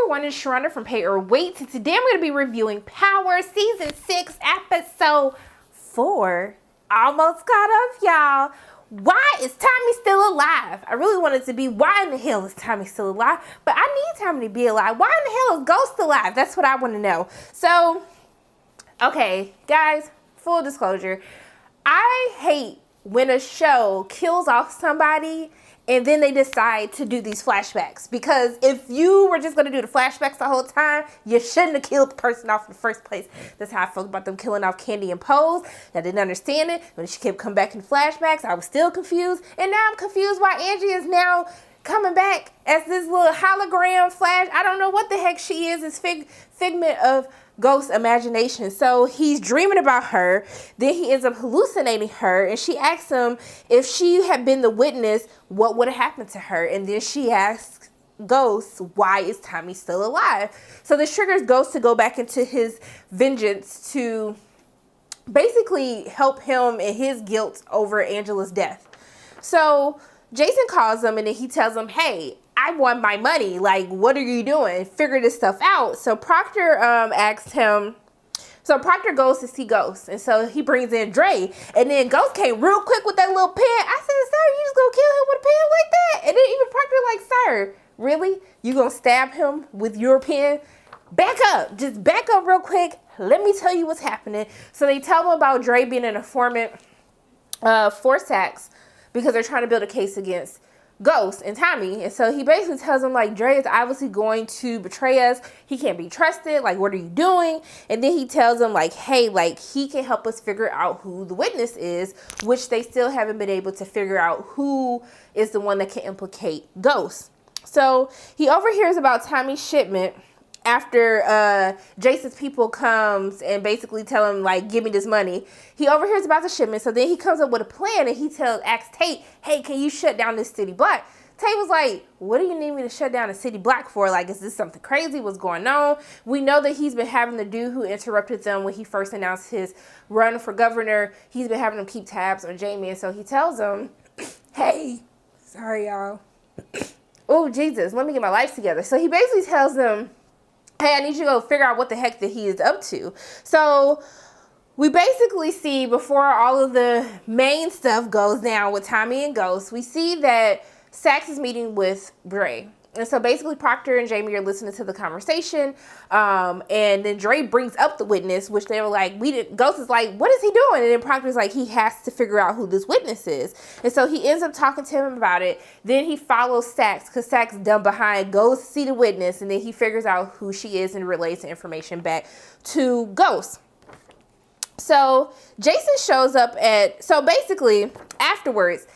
everyone, it's Sharonda from Pay or Wait. And today I'm going to be reviewing Power Season 6, Episode 4. Almost caught up, y'all. Why is Tommy still alive? I really wanted to be, why in the hell is Tommy still alive? But I need Tommy to be alive. Why in the hell is Ghost alive? That's what I want to know. So, okay, guys, full disclosure. I hate when a show kills off somebody and then they decide to do these flashbacks. Because if you were just going to do the flashbacks the whole time, you shouldn't have killed the person off in the first place. That's how I felt about them killing off Candy and Pose. I didn't understand it. When she kept coming back in flashbacks, I was still confused. And now I'm confused why Angie is now coming back as this little hologram flash. I don't know what the heck she is. It's figment of Ghost's imagination. So he's dreaming about her. Then he ends up hallucinating her. And she asks him if she had been the witness, what would have happened to her? And then she asks Ghost, why is Tommy still alive? So this triggers Ghost to go back into his vengeance to basically help him in his guilt over Angela's death. So Jason calls him and then he tells him, hey, I want my money. Like, what are you doing? Figure this stuff out. So Proctor asks him, so Proctor goes to see Ghost. And so he brings in Dre. And then Ghost came real quick with that little pen. I said, sir, you just gonna kill him with a pen like that? And then even Proctor like, sir, really? You gonna stab him with your pen? Back up. Just back up real quick. Let me tell you what's happening. So they tell him about Dre being an informant for Sachs because they're trying to build a case against Ghost and Tommy. And so he basically tells him, like, Dre is obviously going to betray us. He can't be trusted. Like, what are you doing? And then he tells him, like, hey, like, he can help us figure out who the witness is, which they still haven't been able to figure out who is the one that can implicate Ghost. So he overhears about Tommy's shipment after Jason's people comes and basically tell him, like, give me this money. He overhears about the shipment. So then he comes up with a plan and he asks Tate, hey, can you shut down this city block? Tate was like, what do you need me to shut down a city block for? Like, is this something crazy? What's going on? We know that he's been having the dude who interrupted them when he first announced his run for governor. He's been having them keep tabs on Jamie. And so he tells him, hey, sorry, y'all. Oh, Jesus, let me get my life together. So he basically tells them, hey, I need you to go figure out what the heck that he is up to. So we basically see, before all of the main stuff goes down with Tommy and Ghost, we see that Sax is meeting with Dre. And so basically Proctor and Jamie are listening to the conversation. And then Dre brings up the witness, which they were like, Ghost is like, what is he doing? And then Proctor's like, he has to figure out who this witness is. And so he ends up talking to him about it. Then he follows Sax because Sax dumb behind, goes to see the witness. And then he figures out who she is and relays the information back to Ghost. So Jason shows up so basically afterwards,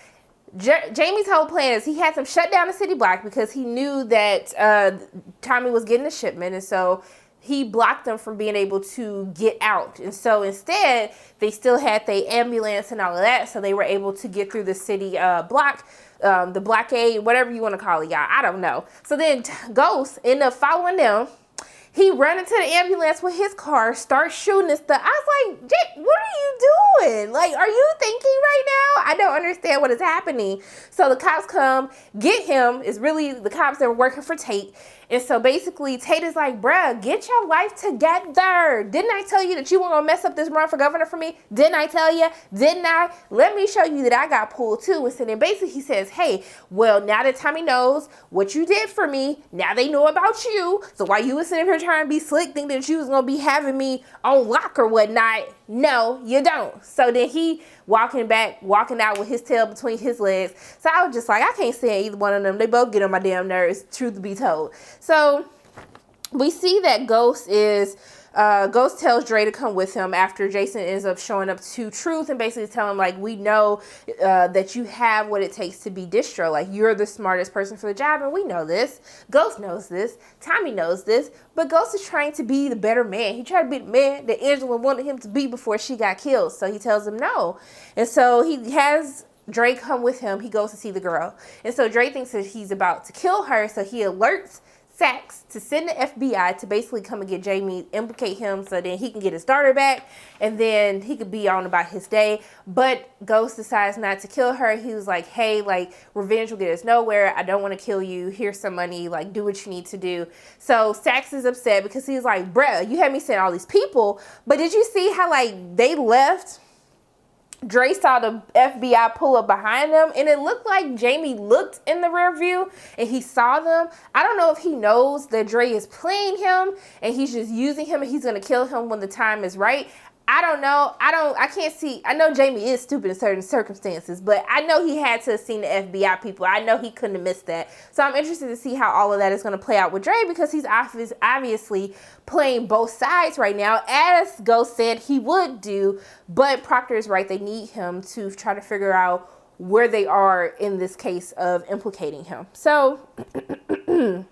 Jamie's whole plan is he had them shut down the city block because he knew that Tommy was getting a shipment. And so he blocked them from being able to get out. And so instead, they still had the ambulance and all of that. So they were able to get through the city block, the blockade, whatever you want to call it, y'all. I don't know. So then Ghost ended up following them. He ran into the ambulance with his car, starts shooting and stuff. I was like, Jake, what are you doing? Like, are you thinking right now? I don't understand what is happening. So the cops come, get him. It's really the cops that were working for Tate. And so basically Tate is like, bruh, get your life together. Didn't I tell you that you weren't going to mess up this run for governor for me? Didn't I tell you? Didn't I? Let me show you that I got pulled too. And so then basically he says, hey, well, now that Tommy knows what you did for me, now they know about you. So while you were sitting here trying to be slick, thinking that you was going to be having me on lock or whatnot, no, you don't. So then he walking out with his tail between his legs. So I was just like, I can't stand either one of them. They both get on my damn nerves, truth be told. So we see that Ghost tells Dre to come with him after Jason ends up showing up to Truth and basically telling him, like, we know that you have what it takes to be distro. Like, you're the smartest person for the job, and we know this. Ghost knows this. Tommy knows this. But Ghost is trying to be the better man. He tried to be the man that Angela wanted him to be before she got killed. So he tells him no. And so he has Dre come with him. He goes to see the girl. And so Dre thinks that he's about to kill her. So he alerts Saxe to send the FBI to basically come and get Jamie, implicate him so then he can get his daughter back and then he could be on about his day. But Ghost decides not to kill her. He was like, hey, like, revenge will get us nowhere. I don't want to kill you. Here's some money. Like, do what you need to do. So Saxe is upset because he's like, bruh, you had me send all these people, but did you see how, like, they left? Dre saw the FBI pull up behind them, and it looked like Jamie looked in the rear view and he saw them. I don't know if he knows that Dre is playing him and he's just using him and he's going to kill him when the time is right. I don't know. I can't see. I know Jamie is stupid in certain circumstances, but I know he had to have seen the FBI people. I know he couldn't have missed that. So I'm interested to see how all of that is going to play out with Dre because he's obviously playing both sides right now, as Ghost said he would do. But Proctor is right. They need him to try to figure out where they are in this case of implicating him. So in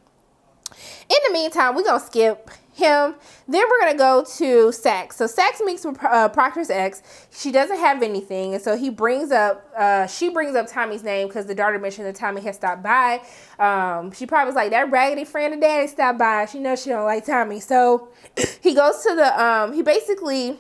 the meantime, we're going to skip him. Then we're going to go to Saxe. So Saxe meets with Proctor's ex. She doesn't have anything. And so she brings up Tommy's name because the daughter mentioned that Tommy had stopped by. She probably was like, that raggedy friend of daddy stopped by. She knows she don't like Tommy. So he goes to the, he basically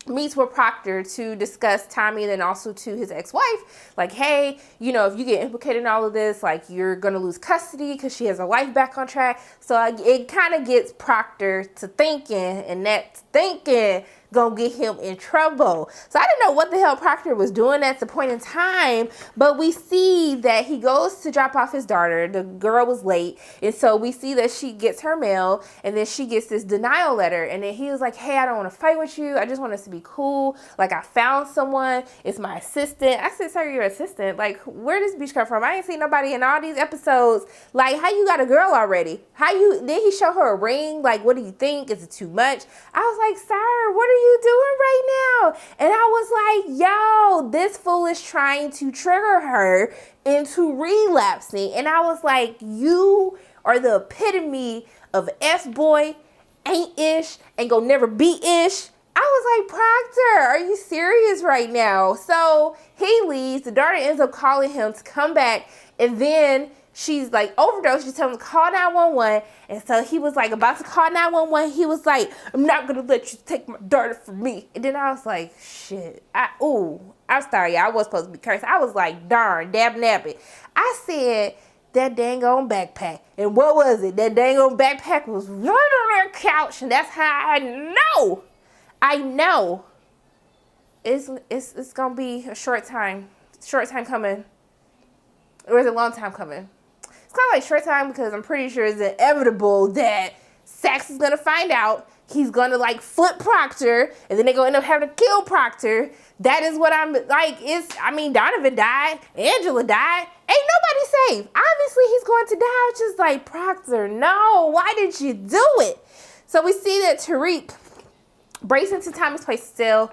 meets with Proctor to discuss Tommy and then also to his ex-wife. Like, hey, you know, if you get implicated in all of this, like, you're going to lose custody because she has her life back on track. So it kind of gets Proctor to thinking, and that thinking gonna get him in trouble. So I didn't know what the hell Proctor was doing at the point in time, but we see that he goes to drop off his daughter. The girl was late, and so we see that she gets her mail, and then she gets this denial letter, and then he was like, hey, I don't want to fight with you. I just want us to be cool. Like, I found someone. It's my assistant. I said, sir, your assistant? Like, where does this bitch come from? I ain't seen nobody in all these episodes. Like, how you got a girl already? Did he show her a ring? Like, what do you think? Is it too much? I was like, sir, what are you doing right now? And I was like, yo, this fool is trying to trigger her into relapsing. And I was like, you are the epitome of F-boy, ain't-ish, ain't gonna never be-ish. I was like, Proctor, are you serious right now? So he leaves. The daughter ends up calling him to come back, and then she's like overdosed. She's telling him to call 911. And so he was like about to call 911. He was like, I'm not going to let you take my daughter from me. And then I was like, shit. I'm sorry, y'all. I was supposed to be cursed. I was like, darn, dab nabbit. I said, that dang on backpack. And what was it? That dang on backpack was right on their couch. And that's how I know it's going to be a short time coming. Or is it a long time coming? It's kind of like short time because I'm pretty sure it's inevitable that Saxe is going to find out. He's going to like flip Proctor, and then they're going to end up having to kill Proctor. That is what I'm like. Donovan died. Angela died. Ain't nobody safe. Obviously, he's going to die. I was just like, Proctor, no. Why did you do it? So we see that Tariq breaks into Tommy's place to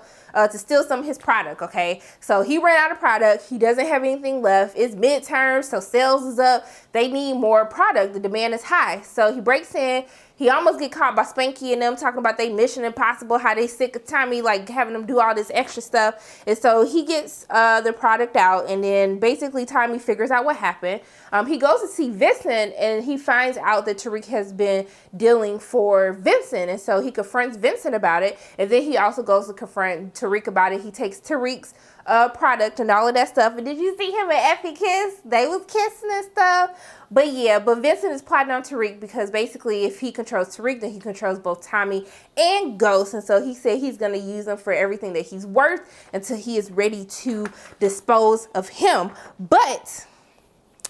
steal some of his product, okay? So he ran out of product. He doesn't have anything left. It's midterm, so sales is up. They need more product. The demand is high. So he breaks in. He almost get caught by Spanky and them talking about they Mission Impossible, how they sick of Tommy, like having them do all this extra stuff. And so he gets the product out, and then basically Tommy figures out what happened. He goes to see Vincent, and he finds out that Tariq has been dealing for Vincent. And so he confronts Vincent about it. And then he also goes to confront Tariq about it. He takes Tariq's product and all of that stuff. And did you see him and Effie kiss? They was kissing and stuff. But Vincent is plotting on Tariq because basically if he controls Tariq, then he controls both Tommy and Ghost. And so he said he's going to use him for everything that he's worth until he is ready to dispose of him. But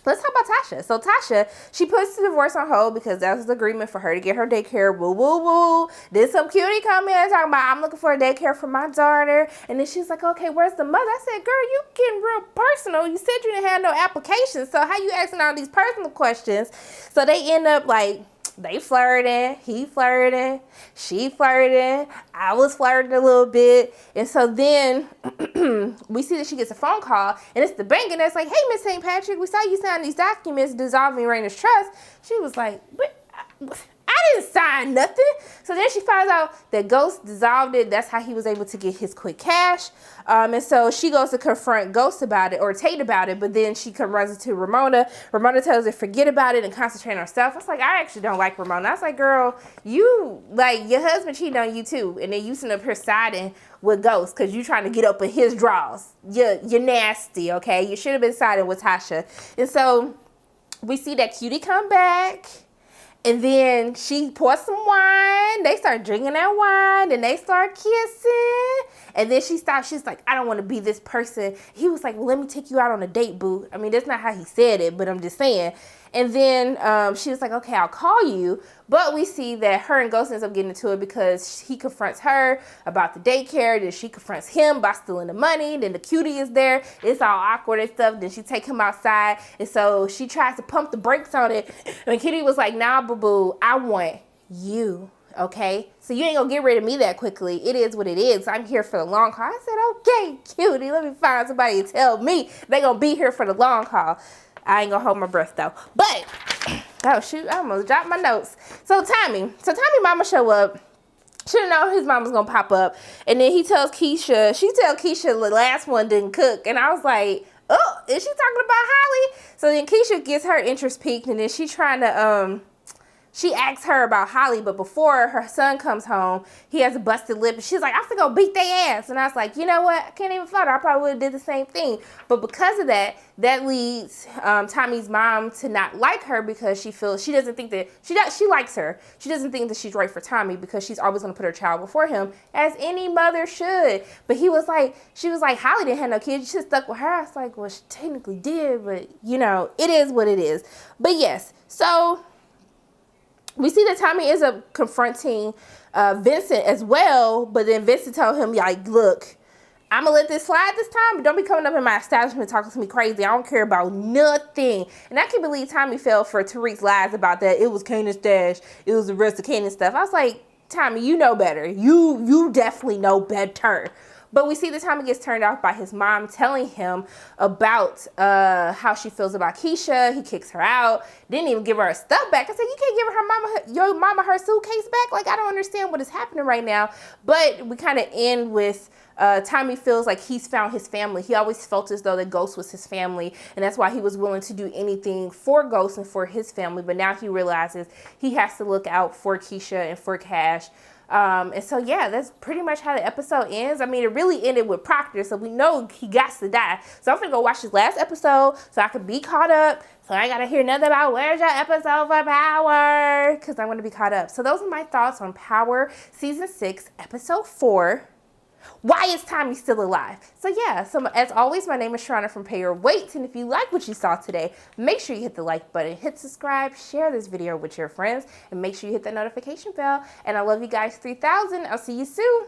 let's talk about Tasha. So Tasha, she puts the divorce on hold because that was the agreement for her to get her daycare. Woo, woo, woo. Then some cutie come in talking about, I'm looking for a daycare for my daughter. And then she's like, okay, where's the mother? I said, girl, you getting real personal. You said you didn't have no application. So how you asking all these personal questions? So they end up like, they flirting, he flirting, she flirting, I was flirting a little bit. And so then we see that she gets a phone call, and it's the bank, and it's like, hey, Miss St. Patrick, we saw you sign these documents dissolving Raina's trust. She was like, I didn't sign nothing. So then she finds out that Ghost dissolved it. That's how he was able to get his quick cash. And so she goes to confront Ghost about it, or Tate about it, but then she runs into Ramona. Ramona tells her forget about it and concentrate on herself. I was like, I actually don't like Ramona. I was like, girl, you, like, your husband cheated on you too, and then you sitting up here siding with Ghost because you trying to get up in his draws. You're nasty, okay? You should have been siding with Tasha. And so we see that Cutie come back. And then she pours some wine. They start drinking that wine. And they start kissing. And then she stops. She's like, I don't want to be this person. He was like, well, let me take you out on a date, boo. I mean, that's not how he said it, but I'm just saying. And then she was like, okay, I'll call you. But we see that her and Ghost ends up getting into it because he confronts her about the daycare. Then she confronts him by stealing the money. Then the Cutie is there. It's all awkward and stuff. Then she take him outside. And so she tries to pump the brakes on it. And Cutie was like, nah, boo-boo, I want you. Okay, so you ain't gonna get rid of me that quickly. It is what it is. I'm here for the long haul. I said, okay, Cutie, let me find somebody to tell me they gonna be here for the long haul. I ain't gonna hold my breath though. But, oh shoot, I almost dropped my notes. So Tommy mama show up. She didn't know his mom was gonna pop up. And then she tells Keisha the last one didn't cook. And I was like, oh, is she talking about Holly? So then Keisha gets her interest piqued, and then she trying to, she asks her about Holly, but before her son comes home, he has a busted lip. And she's like, I'm finna go beat their ass. And I was like, you know what? I can't even fight her. I probably would have did the same thing. But because of that, that leads Tommy's mom to not like her because she doesn't think that, she likes her. She doesn't think that she's right for Tommy because she's always going to put her child before him, as any mother should. But she was like, Holly didn't have no kids. She just stuck with her. I was like, well, she technically did, but you know, it is what it is. But yes, so we see that Tommy ends up confronting Vincent as well, but then Vincent told him, like, look, I'm going to let this slide this time, but don't be coming up in my establishment talking to me crazy. I don't care about nothing. And I can't believe Tommy fell for Tariq's lies about that. It was Kanan's stash. It was the rest of Kanan's stuff. I was like, Tommy, you know better. You definitely know better. But we see that Tommy gets turned off by his mom telling him about how she feels about Keisha. He kicks her out. Didn't even give her her stuff back. I said, you can't give your mama her suitcase back? Like, I don't understand what is happening right now. But we kind of end with Tommy feels like he's found his family. He always felt as though that Ghost was his family. And that's why he was willing to do anything for Ghost and for his family. But now he realizes he has to look out for Keisha and for Cash. And so, yeah, that's pretty much how the episode ends. I mean, it really ended with Proctor, so we know he got to die. So I'm going to go watch this last episode so I can be caught up. So I ain't got to hear nothing about where's your episode for Power, because I want to be caught up. So those are my thoughts on Power Season 6, Episode 4. Why is Tommy still alive? So yeah, so as always, my name is Sharana from Pay Your Weight. And if you like what you saw today, make sure you hit the like button, hit subscribe, share this video with your friends, and make sure you hit that notification bell. And I love you guys 3000. I'll see you soon.